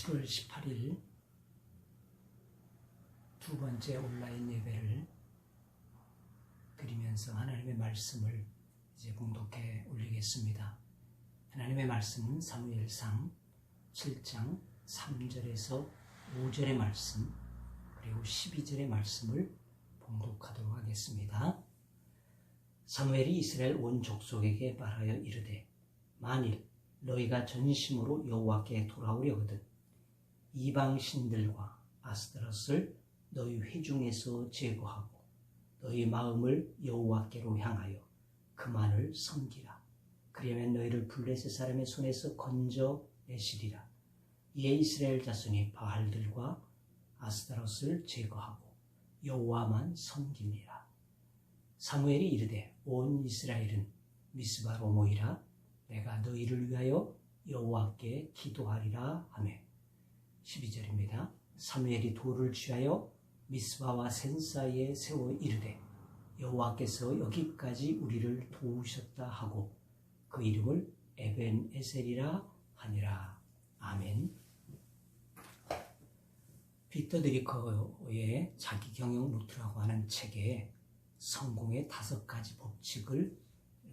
7월 18일 두 번째 온라인 예배를 드리면서 하나님의 말씀을 이제 봉독해 올리겠습니다. 하나님의 말씀은 사무엘상 7장 3절에서 5절의 말씀 그리고 12절의 말씀을 봉독하도록 하겠습니다. 사무엘이 이스라엘 온 족속에게 말하여 이르되 만일 너희가 전심으로 여호와께 돌아오려거든 이방 신들과 아스타롯을 너희 회중에서 제거하고 너희 마음을 여호와께로 향하여 그만을 섬기라. 그러면 너희를 블레셋 사람의 손에서 건져내시리라. 이에 이스라엘 자손이 바알들과 아스타롯을 제거하고 여호와만 섬기니라. 사무엘이 이르되 온 이스라엘은 미스바로 모이라. 내가 너희를 위하여 여호와께 기도하리라 하며 12절입니다. 사무엘이 돌을 취하여 미스바와 센 사이에 세워 이르되 여호와께서 여기까지 우리를 도우셨다 하고 그 이름을 에벤에셀이라 하니라. 아멘. 빅터 드리커의 자기 경영 노트라고 하는 책에 성공의 5가지 법칙을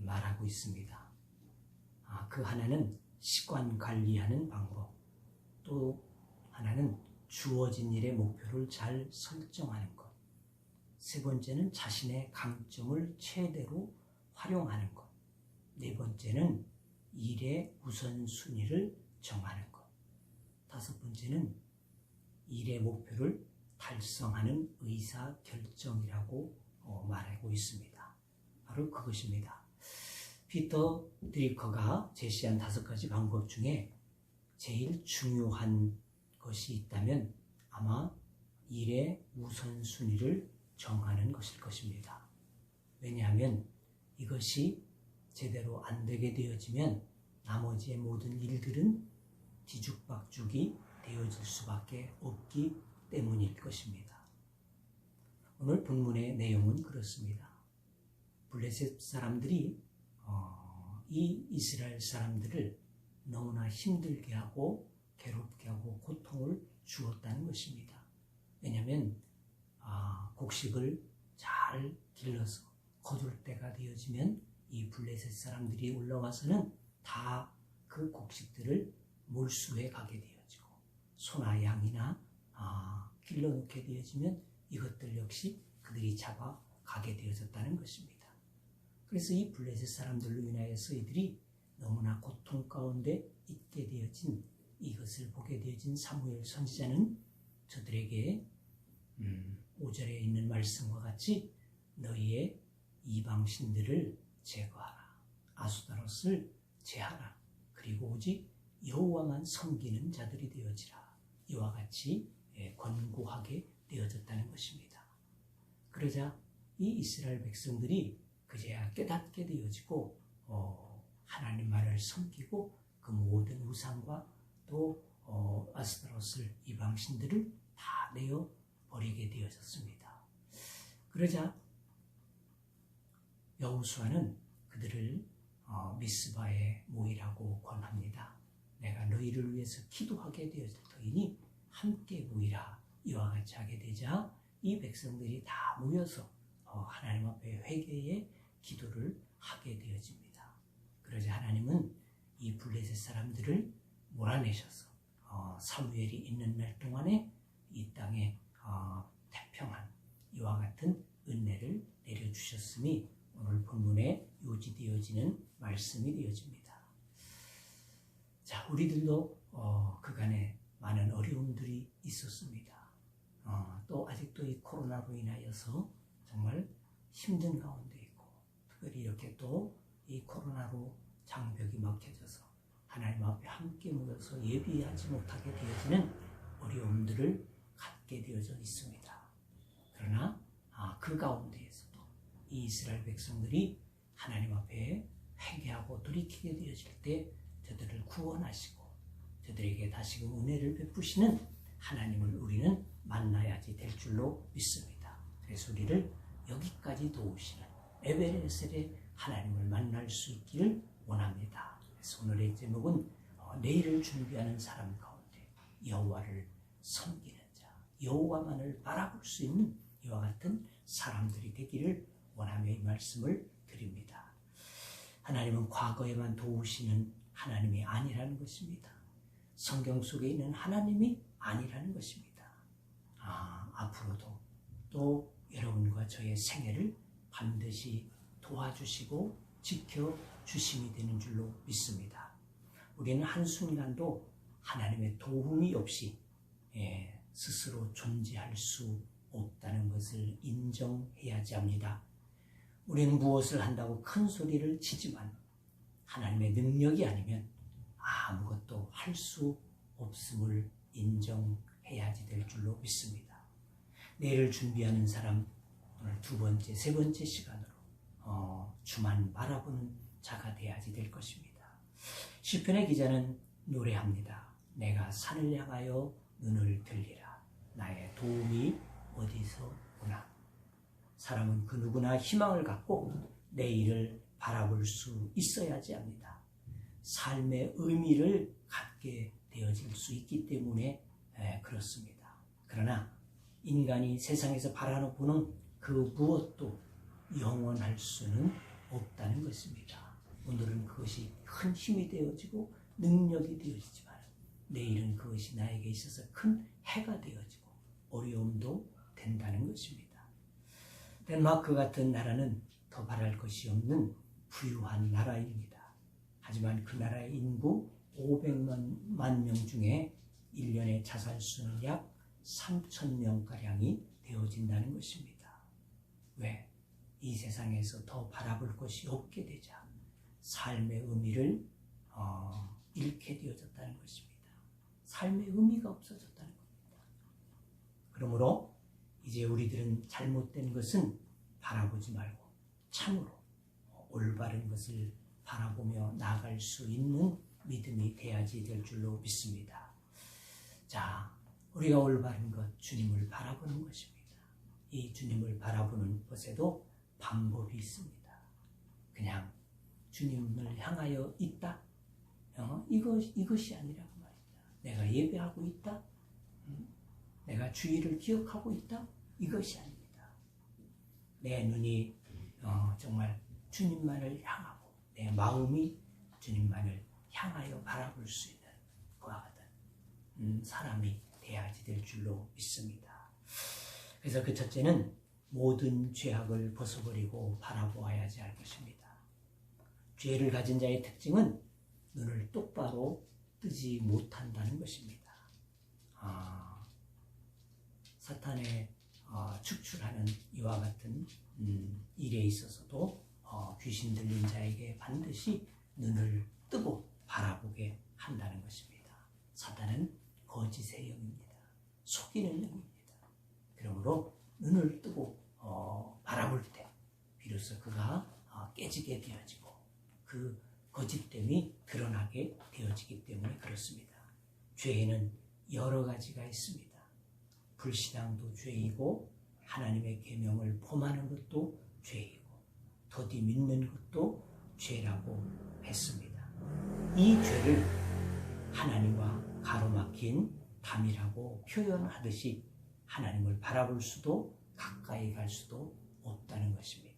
말하고 있습니다. 그 하나는 시간 관리하는 방법, 또 하나는 주어진 일의 목표를 잘 설정하는 것, 세 번째는 자신의 강점을 최대로 활용하는 것, 네 번째는 일의 우선순위를 정하는 것, 다섯 번째는 일의 목표를 달성하는 의사결정이라고 말하고 있습니다. 바로 그것입니다. 피터 드리커가 제시한 5가지 방법 중에 제일 중요한 것이 있다면 아마 일의 우선순위를 정하는 것일 것입니다. 왜냐하면 이것이 제대로 안 되게 되어지면 나머지의 모든 일들은 뒤죽박죽이 되어질 수밖에 없기 때문일 것입니다. 오늘 본문의 내용은 그렇습니다. 블레셋 사람들이 이 이스라엘 사람들을 너무나 힘들게 하고 괴롭게 하고 고통을 주었다는 것입니다. 왜냐하면 곡식을 잘 길러서 거둘 때가 되어지면 이 블레셋 사람들이 올라와서는 다 그 곡식들을 몰수해 가게 되어지고 소나 양이나 길러놓게 되어지면 이것들 역시 그들이 잡아가게 되어졌다는 것입니다. 그래서 이 블레셋 사람들로 인하여서 이들이 너무나 고통 가운데 있게 되어진 이것을 보게 되어진 사무엘 선지자는 저들에게 5절에 있는 말씀과 같이 너희의 이방신들을 제거하라. 아스타롯을 제하라. 그리고 오직 여호와만 섬기는 자들이 되어지라. 이와 같이 권고하게 되어졌다는 것입니다. 그러자 이 이스라엘 백성들이 그제야 깨닫게 되어지고 하나님 말을 섬기고 그 모든 우상과 또 아스타롯을 이방신들을 다 내어 버리게 되어졌습니다. 그러자 여호수아는 그들을 미스바에 모이라고 권합니다. 내가 너희를 위해서 기도하게 되어질 터이니 함께 모이라. 이와 같이 하게 되자 이 백성들이 다 모여서 하나님 앞에 회개의 기도를 하게 되어집니다. 그러자 하나님은 이 블레셋 사람들을 몰아내셔서 사무엘이 있는 날 동안에 이 땅에 태평한 이와 같은 은혜를 내려주셨음이 오늘 본문에 요지되어지는 말씀이 되어집니다. 자, 우리들도 그간에 많은 어려움들이 있었습니다. 또 아직도 이 코로나로 인하여서 정말 힘든 가운데 있고 특별히 이렇게 또 이 코로나로 장벽이 막혀져서 하나님 앞에 함께 모여서 예비하지 못하게 되어지는 어려움들을 갖게 되어져 있습니다. 그러나 그 가운데에서도 이 이스라엘 백성들이 하나님 앞에 회개하고 돌이키게 되어질 때 저들을 구원하시고 저들에게 다시금 은혜를 베푸시는 하나님을 우리는 만나야지 될 줄로 믿습니다. 그래서 우리를 여기까지 도우시는 에베레셀의 하나님을 만날 수 있기를 원합니다. 그래서 오늘의 제목은 내일을 준비하는 사람 가운데 여호와를 섬기는 자, 여호와만을 바라볼 수 있는 이와 같은 사람들이 되기를 원하며 이 말씀을 드립니다. 하나님은 과거에만 도우시는 하나님이 아니라는 것입니다. 성경 속에 있는 하나님이 아니라는 것입니다. 앞으로도 또 여러분과 저의 생애를 반드시 도와주시고 지켜주심이 되는 줄로 믿습니다. 우리는 한순간도 하나님의 도움이 없이 스스로 존재할 수 없다는 것을 인정해야지 합니다. 우리는 무엇을 한다고 큰 소리를 치지만 하나님의 능력이 아니면 아무것도 할 수 없음을 인정해야지 될 줄로 믿습니다. 내일을 준비하는 사람, 오늘 두 번째, 세 번째 시간으로 주만 바라보는 자가 되어야지 될 것입니다. 시편의 기자는 노래합니다. 내가 산을 향하여 눈을 들리라. 나의 도움이 어디서 오나. 사람은 그 누구나 희망을 갖고 내일을 바라볼 수 있어야지 합니다. 삶의 의미를 갖게 되어질 수 있기 때문에 그렇습니다. 그러나 인간이 세상에서 바라보는 그 무엇도 영원할 수는 없다는 것입니다. 오늘은 그것이 큰 힘이 되어지고 능력이 되어지지만 내일은 그것이 나에게 있어서 큰 해가 되어지고 어려움도 된다는 것입니다. 덴마크 같은 나라는 더 바랄 것이 없는 부유한 나라입니다. 하지만 그 나라의 인구 500만 명 중에 1년의 자살수는 약 3,000명가량이 되어진다는 것입니다. 왜? 이 세상에서 더 바라볼 것이 없게 되자 삶의 의미를 잃게 되어졌다는 것입니다. 삶의 의미가 없어졌다는 겁니다. 그러므로 이제 우리들은 잘못된 것은 바라보지 말고 참으로 올바른 것을 바라보며 나아갈 수 있는 믿음이 돼야지 될 줄로 믿습니다. 자, 우리가 올바른 것, 주님을 바라보는 것입니다. 이 주님을 바라보는 것에도 방법이 있습니다. 그냥 주님을 향하여 있다? 이것이 아니라고 말입니다. 내가 예배하고 있다? 내가 주의를 기억하고 있다? 이것이 아닙니다. 내 눈이 정말 주님만을 향하고 내 마음이 주님만을 향하여 바라볼 수 있는 그와 같은 사람이 돼야지 될 줄로 믿습니다. 그래서 그 첫째는 모든 죄악을 벗어버리고 바라보아야지 할 것입니다. 죄를 가진 자의 특징은 눈을 똑바로 뜨지 못한다는 것입니다. 사탄의 축출하는 이와 같은 일에 있어서도 귀신 들린 자에게 반드시 눈을 뜨고 바라보게 한다는 것입니다. 사탄은 거짓의 영입니다. 속이는 영입니다. 그러므로 눈을 뜨고 바라볼 때 비로소 그가 깨지게 되어지고 그 거짓됨이 드러나게 되어지기 때문에 그렇습니다. 죄에는 여러 가지가 있습니다. 불신앙도 죄이고 하나님의 계명을 범하는 것도 죄이고 더디 믿는 것도 죄라고 했습니다. 이 죄를 하나님과 가로막힌 담이라고 표현하듯이 하나님을 바라볼 수도 가까이 갈 수도 없다는 것입니다.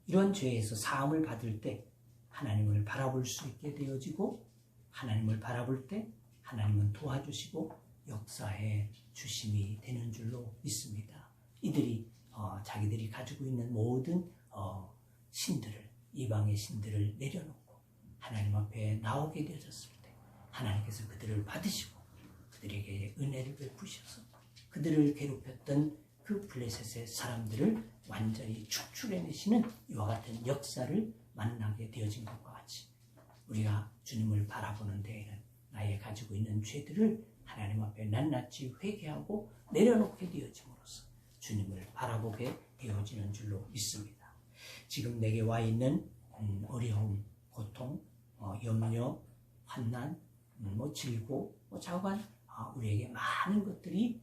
이런 죄에서 사함을 받을 때 하나님을 바라볼 수 있게 되어지고 하나님을 바라볼 때 하나님은 도와주시고 역사해 주심이 되는 줄로 믿습니다. 이들이 자기들이 가지고 있는 모든 신들을 이방의 신들을 내려놓고 하나님 앞에 나오게 되어졌을 때 하나님께서 그들을 받으시고 그들에게 은혜를 베푸셔서 그들을 괴롭혔던 그 블레셋의 사람들을 완전히 축출해내시는 이와 같은 역사를 만나게 되어진 것과 같이 우리가 주님을 바라보는 데에는 나의 가지고 있는 죄들을 하나님 앞에 낱낱이 회개하고 내려놓게 되어짐으로써 주님을 바라보게 되어지는 줄로 믿습니다. 지금 내게 와 있는 어려움, 고통, 염려, 환난, 질고, 자관, 우리에게 많은 것들이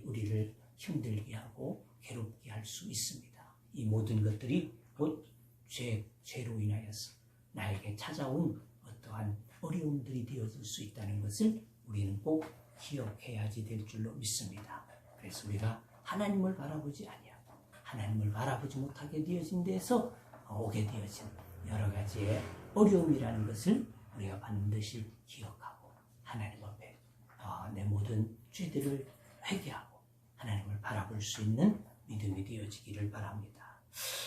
우리를 힘들게 하고 괴롭게 할 수 있습니다. 이 모든 것들이 곧 죄로 인하여서 나에게 찾아온 어떠한 어려움들이 되어질 수 있다는 것을 우리는 꼭 기억해야지 될 줄로 믿습니다. 그래서 우리가 하나님을 바라보지 아니하고 하나님을 바라보지 못하게 되어진 데서 오게 되어진 여러 가지의 어려움이라는 것을 우리가 반드시 기억하고 하나님 앞에 내 모든 죄들을 회개하고 하나님을 바라볼 수 있는 믿음이 되어지기를 바랍니다.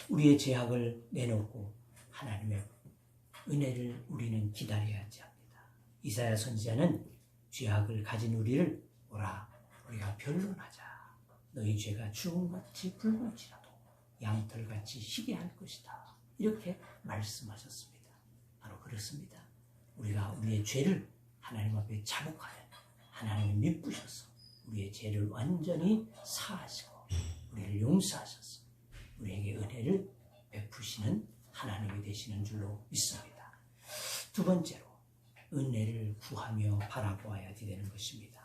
우리의 죄악을 내놓고 하나님의 은혜를 우리는 기다려야 하지 합니다. 이사야 선지자는 죄악을 가진 우리를 오라 우리가 변론하자. 너희 죄가 주홍같이 붉을지라도 양털같이 희게 할 것이다. 이렇게 말씀하셨습니다. 바로 그렇습니다. 우리가 우리의 죄를 하나님 앞에 자복하면 하나님이 미쁘셔서 우리의 죄를 완전히 사하시고 우리를 용서하셔서 우리에게 은혜를 베푸시는 하나님이 되시는 줄로 믿습니다. 두 번째로 은혜를 구하며 바라보아야지 되는 것입니다.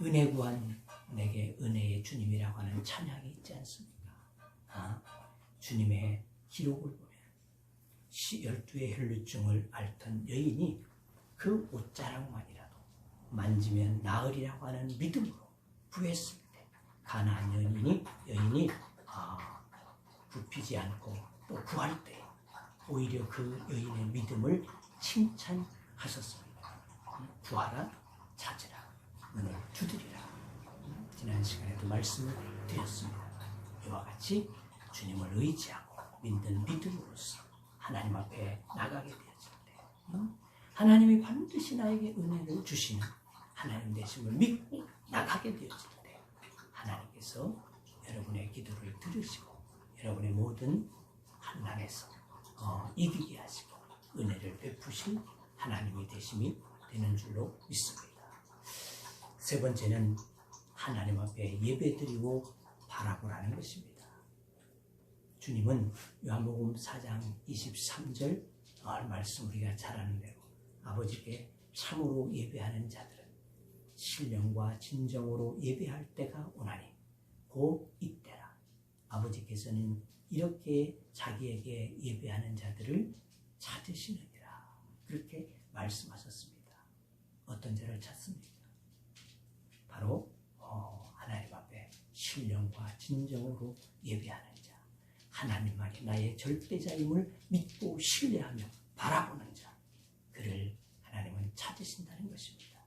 은혜 구한 내게 은혜의 주님이라고 하는 찬양이 있지 않습니까? 주님의 기록을 보면 12의 혈루증을 앓던 여인이 그 옷자락만이라도 만지면 나으리라고 하는 믿음으로 구했을 때 가나안 여인이 굽히지 않고 또 구할 때 오히려 그 여인의 믿음을 칭찬하셨습니다. 구하라 찾으라 문을 두드리라. 지난 시간에도 말씀을 드렸습니다. 이와 같이 주님을 의지하고 믿는 믿음으로써 하나님 앞에 나가게 되어질 때 하나님이 반드시 나에게 은혜를 주시는 하나님 되심을 믿고 나가게 되어질 때 하나님께서 여러분의 기도를 들으시고 여러분의 모든 환난에서 이기게 하시고 은혜를 베푸실 하나님이 되심이 되는 줄로 믿습니다. 세 번째는 하나님 앞에 예배드리고 바라보라는 것입니다. 주님은 요한복음 4장 23절 말씀 우리가 잘 아는 대로 아버지께 참으로 예배하는 자들은 신령과 진정으로 예배할 때가 오나니 곧 이때라. 아버지께서는 이렇게 자기에게 예배하는 자들을 찾으시느니라. 그렇게 말씀하셨습니다. 어떤 자를 찾습니까? 바로 하나님 앞에 신령과 진정으로 예배하는 자, 하나님만이 나의 절대자임을 믿고 신뢰하며 바라보는 자, 그를 하나님은 찾으신다는 것입니다.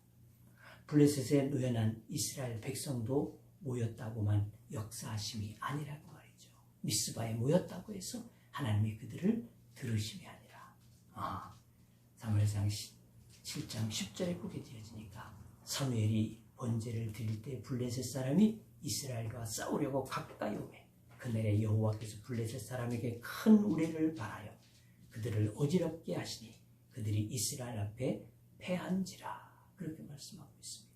블레셋에 노연한 이스라엘 백성도 모였다고만 역사하심이 아니라고 말이죠. 미스바에 모였다고 해서 하나님이 그들을 들으심이 아니라 사무엘상 7장 10절에 보게 되어지니까 사무엘이 번제를 드릴 때 블레셋 사람이 이스라엘과 싸우려고 가까이 오매 그날에 여호와께서 블레셋 사람에게 큰 우레를 발하여 그들을 어지럽게 하시니 그들이 이스라엘 앞에 패한지라. 그렇게 말씀하고 있습니다.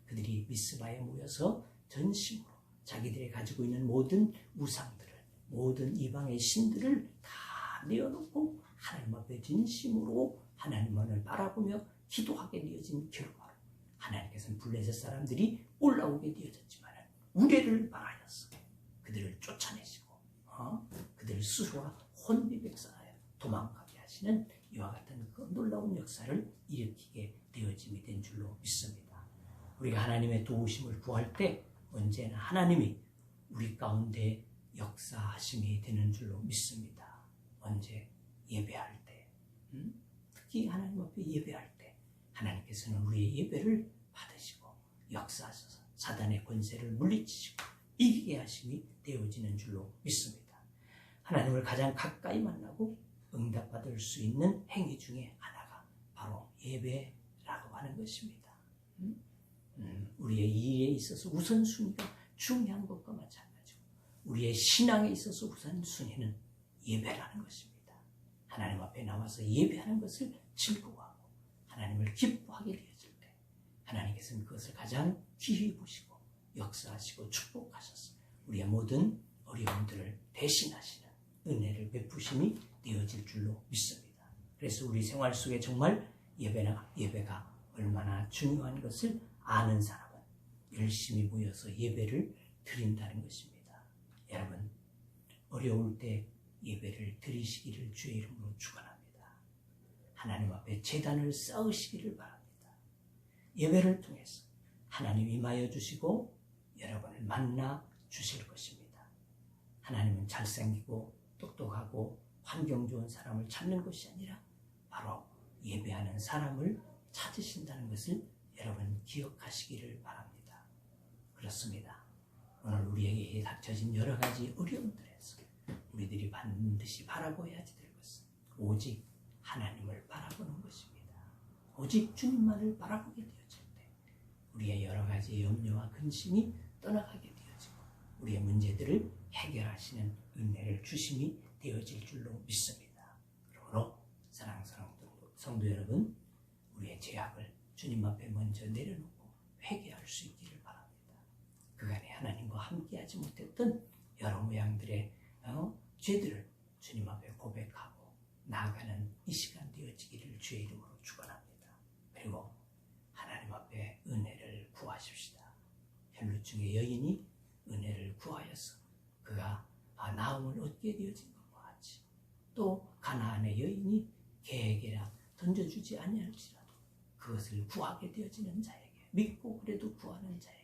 그들이 미스바에 모여서 전심으로 자기들이 가지고 있는 모든 우상들을 모든 이방의 신들을 다 내어놓고 하나님 앞에 진심으로 하나님만을 바라보며 기도하게 되어진 결과로 하나님께서는 블레셋 사람들이 올라오게 되어졌지만 우레를 발하여서 그들을 쫓아내시고 그들을 스스로와 혼비백산하여 도망가게 하시는 이와 같은 그 놀라운 역사를 일으키게 되어짐이 된 줄로 믿습니다. 우리가 하나님의 도우심을 구할 때 언제나 하나님이 우리 가운데 역사하심이 되는 줄로 믿습니다. 언제? 예배할 때, 특히 하나님 앞에 예배할 때 하나님께서는 우리의 예배를 받으시고 역사하셔서 사단의 권세를 물리치시고 이기게 하심이 되어지는 줄로 믿습니다. 하나님을 가장 가까이 만나고 응답받을 수 있는 행위 중에 하나가 바로 예배라고 하는 것입니다. 우리의 일에 있어서 우선순위가 중요한 것과 마찬가지고 우리의 신앙에 있어서 우선순위는 예배라는 것입니다. 하나님 앞에 나와서 예배하는 것을 즐거워하고 하나님을 기뻐하게 되어질 때 하나님께서는 그것을 가장 귀히 보시고 역사하시고 축복하셔서 우리의 모든 어려움들을 대신하시는 은혜를 베푸심이 되어질 줄로 믿습니다. 그래서 우리 생활 속에 정말 예배가 얼마나 중요한 것을 아는 사람은 열심히 모여서 예배를 드린다는 것입니다. 여러분, 어려울 때 예배를 드리시기를 주의 이름으로 축원합니다. 하나님 앞에 제단을 쌓으시기를 바랍니다. 예배를 통해서 하나님 임하여 주시고 여러분을 만나 주실 것입니다. 하나님은 잘생기고 똑똑하고 환경 좋은 사람을 찾는 것이 아니라 바로 예배하는 사람을 찾으신다는 것을 여러분 기억하시기를 바랍니다. 그렇습니다. 오늘 우리에게 닥쳐진 여러 가지 어려움들에서 우리들이 반드시 바라보아야지 될 것은 오직 하나님을 바라보는 것입니다. 오직 주님만을 바라보게 되어질 때 우리의 여러 가지 염려와 근심이 떠나가게 되어지고 우리의 문제들을 해결하시는 은혜를 주심이 되어질 줄로 믿습니다. 그러므로 사랑스러운 성도 여러분, 우리의 죄악을 주님 앞에 먼저 내려놓고 회개할 수 있기를 바랍니다. 그간에 하나님과 함께하지 못했던 여러 모양들의 죄들을 주님 앞에 고백하고 나아가는 이 시간 되어지기를 주의 이름으로 축원합니다. 그리고 하나님 앞에 은혜를 구하십시다. 혈루증의 여인이 은혜를 구하여서 그가 나음을 얻게 되어진 것과 같이 또 가나안의 여인이 개에게나 던져주지 아니할지라도 그것을 구하게 되어지는 자에게 믿고 그래도 구하는 자에게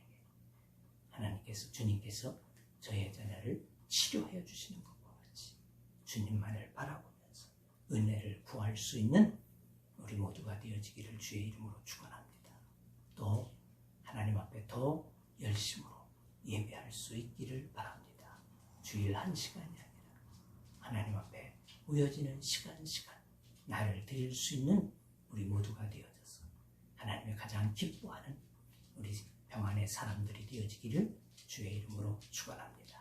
하나님께서 주님께서 저의 자녀를 치료하여 주시는 것과 같이 주님만을 바라보면서 은혜를 구할 수 있는 우리 모두가 되어지기를 주의 이름으로 축원합니다. 또 하나님 앞에 더 열심으로 예배할 수 있기를 바랍니다. 주일 한 시간이 아니라 하나님 앞에 모여지는 시간 나를 드릴 수 있는 우리 모두가 되어져서 하나님의 가장 기뻐하는 우리 평안의 사람들이 되어지기를 주의 이름으로 축원합니다.